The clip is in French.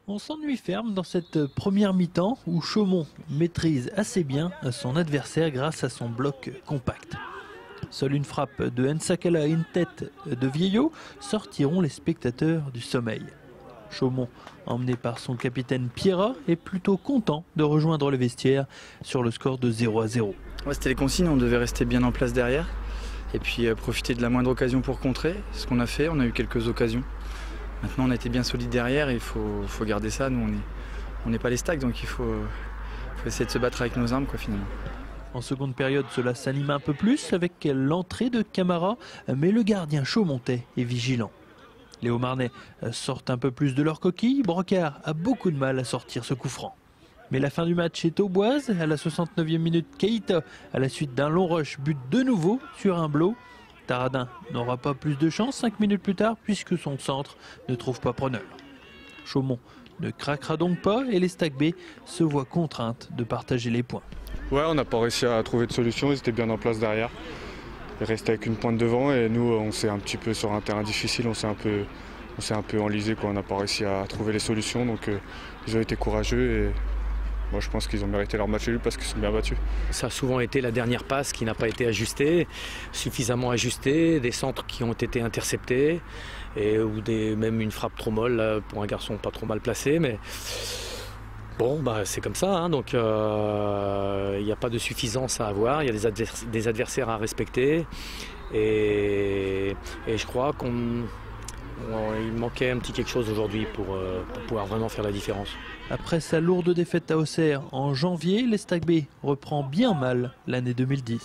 On s'ennuie ferme dans cette première mi-temps où Chaumont maîtrise assez bien son adversaire grâce à son bloc compact. Seule une frappe de Nsakala et une tête de Vieillot sortiront les spectateurs du sommeil. Chaumont, emmené par son capitaine Pierrat, est plutôt content de rejoindre le vestiaire sur le score de 0-0. Ouais, c'était les consignes, on devait rester bien en place derrière et puis profiter de la moindre occasion pour contrer. Ce qu'on a fait, on a eu quelques occasions. Maintenant on a été bien solide derrière et il faut garder ça. Nous on n'est pas les stacks, donc il faut essayer de se battre avec nos armes finalement. En seconde période, cela s'anime un peu plus avec l'entrée de Camara, mais le gardien Chaumontais est vigilant. Les Haut-Marnais sortent un peu plus de leur coquille. Brocard a beaucoup de mal à sortir ce coup franc. Mais la fin du match est auboise. À la 69e minute, Keïta, à la suite d'un long rush, bute de nouveau sur un bloc. Taradin n'aura pas plus de chance 5 minutes plus tard puisque son centre ne trouve pas preneur. Chaumont ne craquera donc pas et les Stag B se voient contraintes de partager les points. Ouais, on n'a pas réussi à trouver de solution, ils étaient bien en place derrière. Ils restaient avec une pointe devant et nous on s'est un petit peu sur un terrain difficile, on s'est un peu enlisé, on n'a pas réussi à trouver les solutions, donc ils ont été courageux et moi je pense qu'ils ont mérité leur match élu parce qu'ils sont bien battus. Ça a souvent été la dernière passe qui n'a pas été ajustée, suffisamment ajustée, des centres qui ont été interceptés ou même une frappe trop molle là, pour un garçon pas trop mal placé, mais bon, c'est comme ça, donc il n'y a pas de suffisance à avoir, il y a des adversaires à respecter et je crois qu'il manquait un petit quelque chose aujourd'hui pour pouvoir vraiment faire la différence. Après sa lourde défaite à Auxerre en janvier, les Stag B reprend bien mal l'année 2010.